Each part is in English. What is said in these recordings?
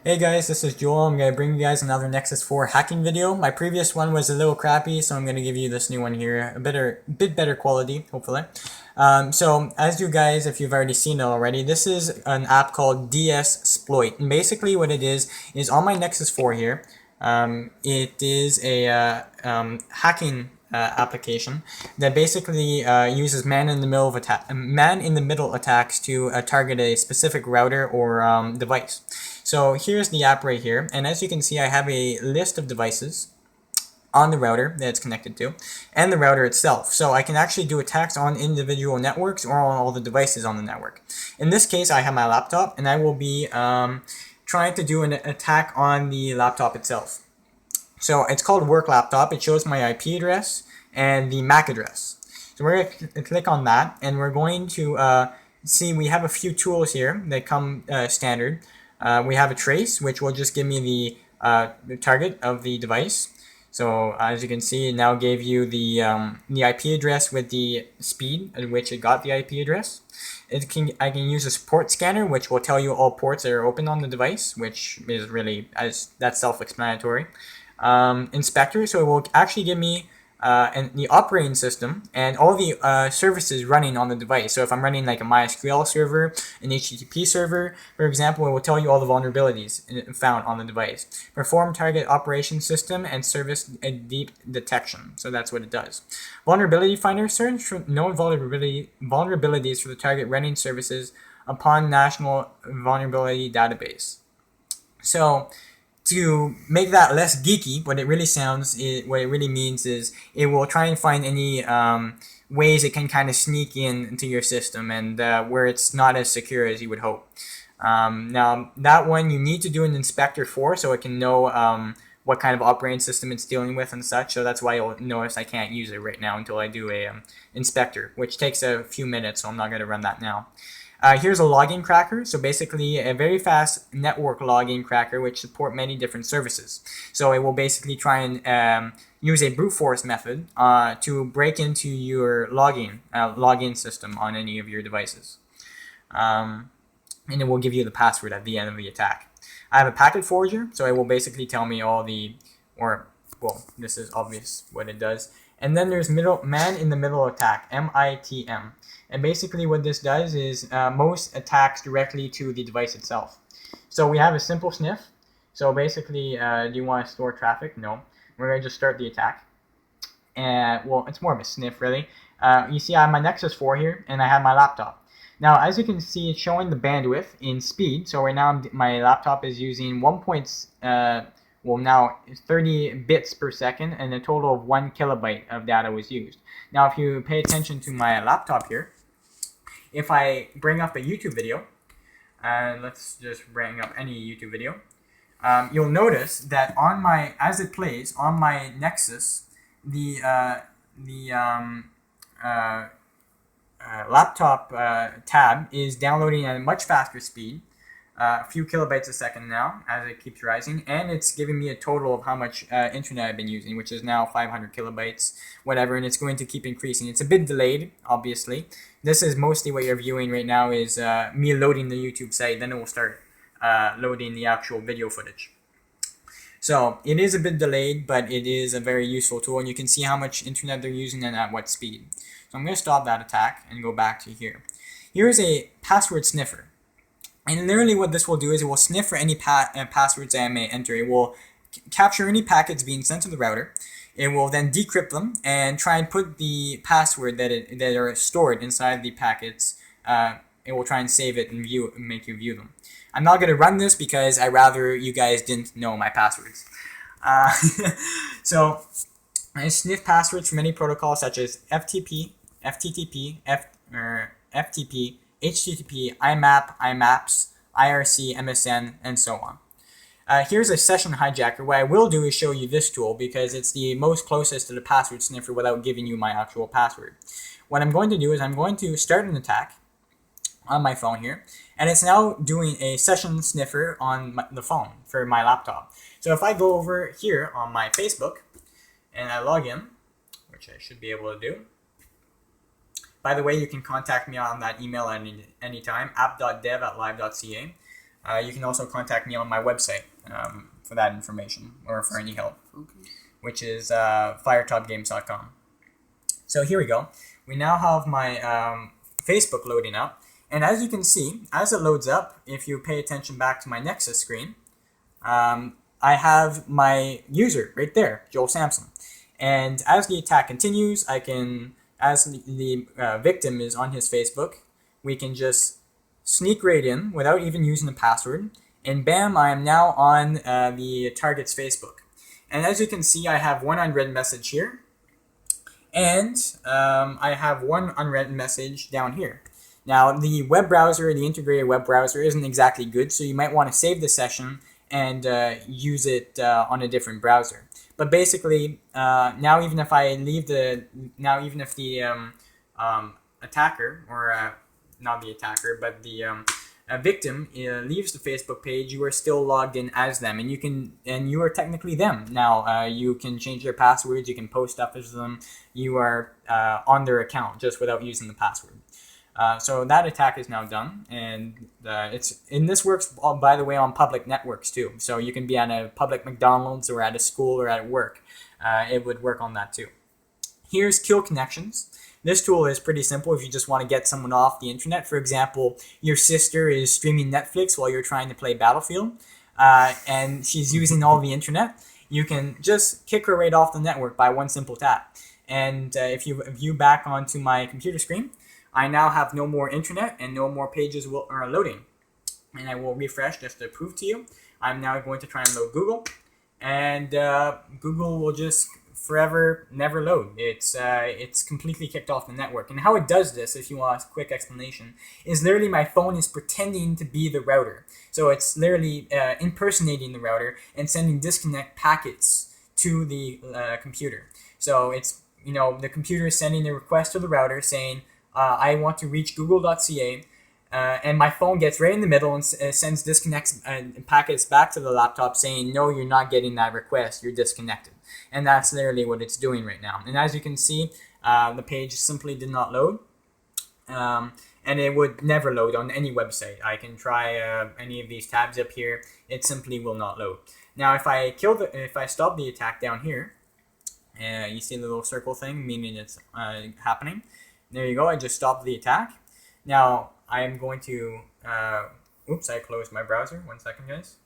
Hey guys, this is Joel. I'm going to bring you guys another Nexus 4 hacking video. My previous one was a little crappy, so I'm going to give you this new one here, bit better quality, hopefully. So as you guys, if you've already seen it already, this is an app called DSploit. And basically what it is on my Nexus 4 here. It is a hacking application that basically uses man in the middle attacks to target a specific router or device. So here's the app right here, and as you can see, I have a list of devices on the router that it's connected to, and the router itself. So I can actually do attacks on individual networks or on all the devices on the network. In this case, I have my laptop, and I will be trying to do an attack on the laptop itself. So it's called work laptop. It shows my IP address and the MAC address. So we're going to click on that, and we're going to see we have a few tools here that come standard. We have a trace, which will just give me the target of the device. So as you can see, it now gave you the IP address with the speed at which it got the IP address. I can use a port scanner, which will tell you all ports that are open on the device, which is really, that's self-explanatory. Inspector, so it will actually give me the operating system and all the services running on the device. So if I'm running like a MySQL server, an HTTP server, for example, it will tell you all the vulnerabilities found on the device. Perform target operation system and service deep detection. So that's what it does. Vulnerability finder, search for known vulnerabilities for the target running services upon national vulnerability database. So to make that less geeky, what it really means is it will try and find any ways it can kind of sneak in into your system and where it's not as secure as you would hope. Now that one you need to do an inspector for, so it can know what kind of operating system it's dealing with and such. So that's why you'll notice I can't use it right now until I do a inspector, which takes a few minutes, so I'm not going to run that now. Here's a login cracker, so basically a very fast network login cracker which support many different services. So it will basically try and use a brute force method to break into your login system on any of your devices. And it will give you the password at the end of the attack. I have a packet forger, so it will basically tell me all the, this is obvious what it does. And then there's man in the middle attack, MITM. And basically what this does is most attacks directly to the device itself. So we have a simple sniff. So basically, do you want to store traffic? No. We're going to just start the attack. And well, it's more of a sniff really. You see I have my Nexus 4 here, and I have my laptop. Now, as you can see, it's showing the bandwidth in speed. So right now, my laptop is using 30 bits per second, and a total of 1 kilobyte of data was used. Now, if you pay attention to my laptop here, if I bring up a YouTube video, let's just bring up any YouTube video, you'll notice that as it plays on my Nexus, the laptop tab is downloading at a much faster speed, a few kilobytes a second now as it keeps rising, and it's giving me a total of how much internet I've been using, which is now 500 kilobytes, whatever, and it's going to keep increasing. It's a bit delayed, obviously. This is mostly what you're viewing right now is me loading the YouTube site, then it will start loading the actual video footage. So it is a bit delayed, but it is a very useful tool, and you can see how much internet they're using and at what speed. So I'm going to stop that attack and go back to here. Here's a password sniffer. And literally what this will do is it will sniff for any passwords I may enter. It will capture any packets being sent to the router. It will then decrypt them and try and put the password that are stored inside the packets. It will try and save it and make you view them. I'm not going to run this because I rather you guys didn't know my passwords. So I sniff passwords from any protocol such as FTP, FTTP, FTP, HTTP, IMAP, IMAPS, IRC, MSN, and so on. Here's a session hijacker. What I will do is show you this tool because it's the most closest to the password sniffer without giving you my actual password. What I'm going to do is I'm going to start an attack on my phone here, and it's now doing a session sniffer on the phone for my laptop. So if I go over here on my Facebook and I log in, which I should be able to do. By the way, you can contact me on that email at any time, app.dev@live.ca. You can also contact me on my website for that information or for any help, which is firetopgames.com. So here we go. We now have my Facebook loading up. And as you can see, as it loads up, if you pay attention back to my Nexus screen, I have my user right there, Joel Sampson. And as the attack continues, I can, as the victim is on his Facebook, we can just sneak right in without even using the password. And bam, I am now on the target's Facebook. And as you can see, I have one unread message here. And I have one unread message down here. Now, the web browser, the integrated web browser, isn't exactly good, so you might want to save the session and use it on a different browser. But basically, now even if the attacker, or not the attacker, but the victim leaves the Facebook page, you are still logged in as them, and you are technically them. Now, you can change their passwords, you can post stuff as them, you are on their account just without using the password. So that attack is now done, and this works, by the way, on public networks too. So you can be at a public McDonald's or at a school or at work. It would work on that too. Here's Kill Connections. This tool is pretty simple if you just want to get someone off the internet. For example, your sister is streaming Netflix while you're trying to play Battlefield, and she's using all the internet. You can just kick her right off the network by one simple tap. And if you view back onto my computer screen, I now have no more internet and no more pages are loading. And I will refresh just to prove to you. I'm now going to try and load Google, and Google will just forever never load. It's completely kicked off the network. And how it does this, if you want a quick explanation, is literally my phone is pretending to be the router. So it's literally impersonating the router and sending disconnect packets to the computer. So it's, the computer is sending a request to the router saying, I want to reach google.ca, and my phone gets right in the middle and sends disconnects and packets back to the laptop saying, no, you're not getting that request, you're disconnected. And that's literally what it's doing right now. And as you can see, the page simply did not load, and it would never load on any website. I can try any of these tabs up here, it simply will not load. Now if I stop the attack down here, you see the little circle thing, meaning it's happening. There you go, I just stopped the attack. Now, I am going to, oops, I closed my browser. 1 second, guys.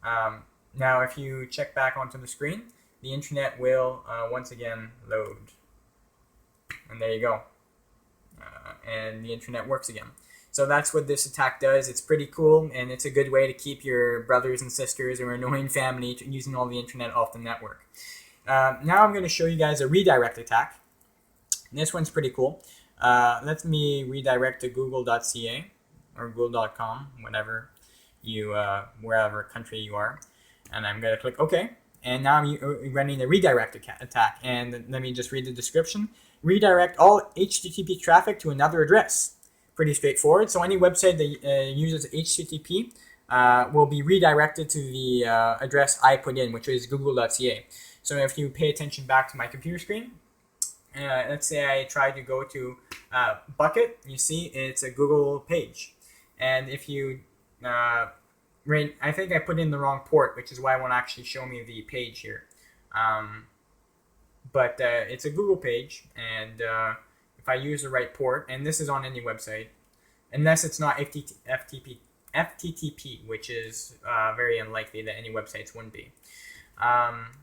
Now, if you check back onto the screen, the internet will once again load. And there you go. And the internet works again. So that's what this attack does. It's pretty cool, and it's a good way to keep your brothers and sisters or annoying family using all the internet off the network. Now I'm going to show you guys a redirect attack. This one's pretty cool. Let me redirect to google.ca or google.com, whatever wherever country you are. And I'm going to click OK. And now I'm running a redirect attack. And let me just read the description. Redirect all HTTP traffic to another address. Pretty straightforward. So any website that uses HTTP will be redirected to the address I put in, which is google.ca. So if you pay attention back to my computer screen, let's say I try to go to Bucket, you see it's a Google page. And if you, I think I put in the wrong port, which is why it won't actually show me the page here. But it's a Google page, and if I use the right port, and this is on any website, unless it's not FTP, which is very unlikely that any websites wouldn't be.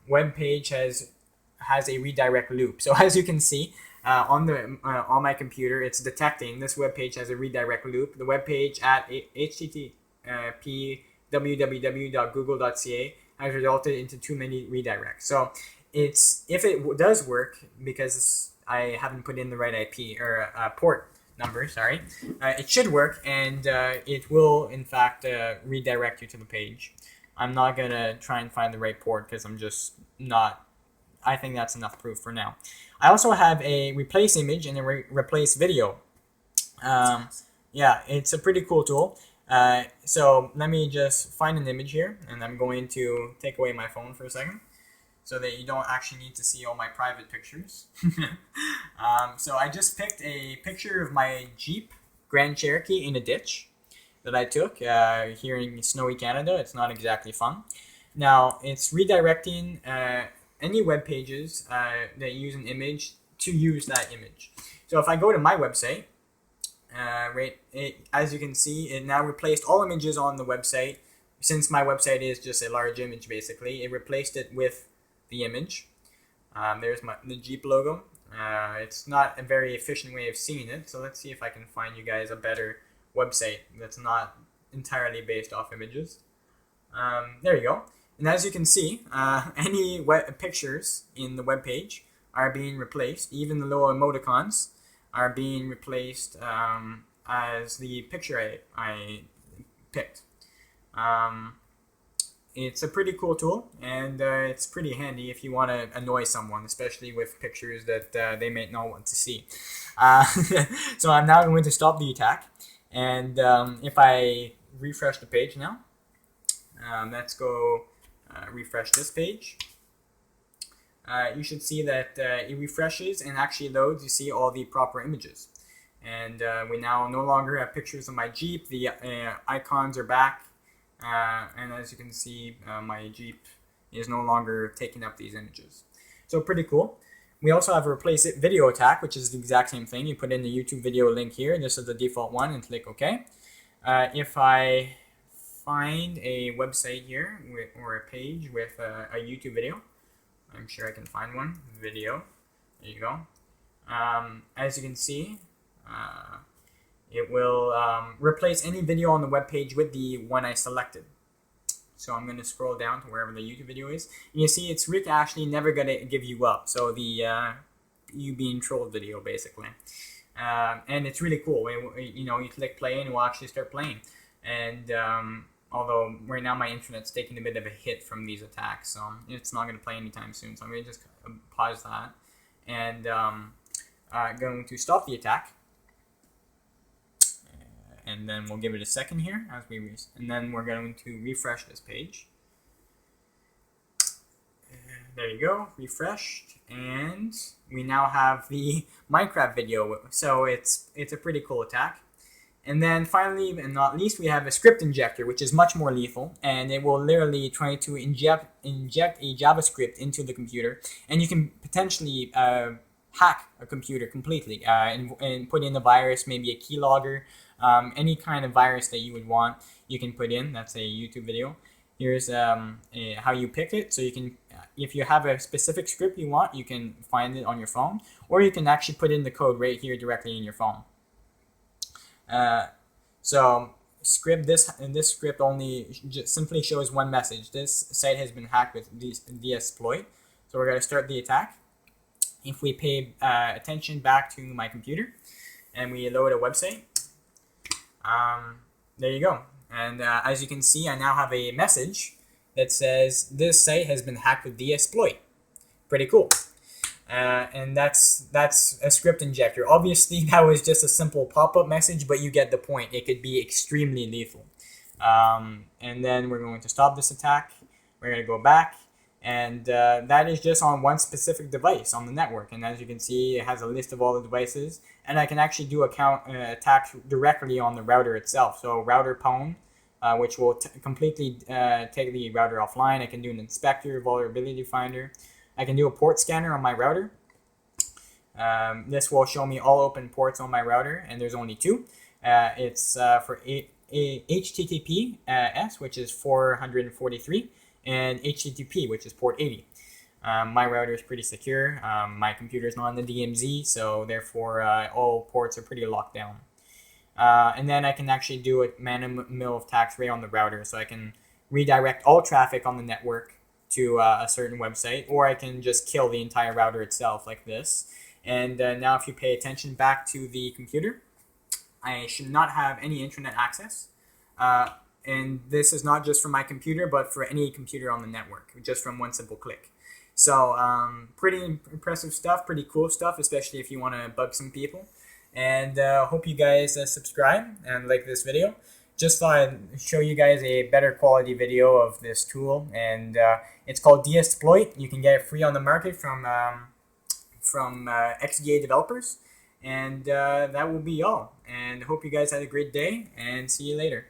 Web page has a redirect loop. So as you can see on my computer, it's detecting this web page has a redirect loop. The web page at http www.google.ca has resulted into too many redirects. So if it does work, because I haven't put in the right IP or port number, sorry, it should work, and it will in fact redirect you to the page. I'm not gonna try and find the right port because I'm just not. I think that's enough proof for now. I also have a replace image and a replace video. Yeah, it's a pretty cool tool. So let me just find an image here, and I'm going to take away my phone for a second so that you don't actually need to see all my private pictures. So I just picked a picture of my Jeep Grand Cherokee in a ditch. that I took here in snowy Canada. It's not exactly fun. Now, it's redirecting any web pages that use an image to use that image. So if I go to my website, as you can see, it now replaced all images on the website. Since my website is just a large image, basically, it replaced it with the image. There's the Jeep logo. It's not a very efficient way of seeing it, so let's see if I can find you guys a better website that's not entirely based off images. There you go. And as you can see, any pictures in the web page are being replaced. Even the little emoticons are being replaced as the picture I picked. It's a pretty cool tool, and it's pretty handy if you want to annoy someone, especially with pictures that they may not want to see. So I'm now going to stop the attack, and if I refresh the page now, let's go refresh this page. You should see that it refreshes and actually loads. You see all the proper images, and we now no longer have pictures of my Jeep. The icons are back. And as you can see, my Jeep is no longer taking up these images. So pretty cool. We also have a replace it video attack, which is the exact same thing. You put in the YouTube video link here. This is the default one, and click OK. If I find a website here or a page with a YouTube video, I'm sure I can find one. Video. There you go. As you can see, it will replace any video on the web page with the one I selected. So I'm going to scroll down to wherever the YouTube video is. And you see it's Rick Ashley, never going to give you up. So the you being trolled video, basically. And it's really cool. You click play and it will actually start playing. And although right now my internet's taking a bit of a hit from these attacks, so it's not going to play anytime soon. So I'm going to just pause that. And going to stop the attack. And then we'll give it a second here as and then we're going to refresh this page. There you go, refreshed, and we now have the Minecraft video. So it's a pretty cool attack. And then finally, and not least, we have a script injector, which is much more lethal, and it will literally try to inject a JavaScript into the computer, and you can potentially hack a computer completely and put in a virus, maybe a keylogger. Any kind of virus that you would want, you can put in. That's a YouTube video. Here's how you pick it. So you can, if you have a specific script you want, you can find it on your phone, or you can actually put in the code right here directly in your phone. So this script only just simply shows one message. This site has been hacked with DSploit. So we're going to start the attack. If we pay attention back to my computer and we load a website, there you go. And as you can see, I now have a message that says this site has been hacked with DSploit. Pretty cool. And that's a script injector. Obviously, that was just a simple pop-up message, but you get the point. It could be extremely lethal. And then we're going to stop this attack. We're going to go back. And that is just on one specific device on the network. And as you can see, it has a list of all the devices. And I can actually do attack directly on the router itself. So router pwn, which will completely take the router offline. I can do an inspector, vulnerability finder. I can do a port scanner on my router. This will show me all open ports on my router, and there's only two. It's for HTTPS, which is 443. And HTTP, which is port 80. My router is pretty secure. My computer is not on the DMZ, so therefore all ports are pretty locked down. And then I can actually do a man-in-the-middle attacks right on the router, so I can redirect all traffic on the network to a certain website, or I can just kill the entire router itself like this. And now if you pay attention back to the computer, I should not have any internet access. And this is not just for my computer, but for any computer on the network, just from one simple click. So pretty impressive stuff, pretty cool stuff, especially if you want to bug some people. And hope you guys subscribe and like this video. Just thought I'd show you guys a better quality video of this tool. And it's called DSploit. You can get it free on the market from XDA developers. And that will be all. And hope you guys had a great day, and see you later.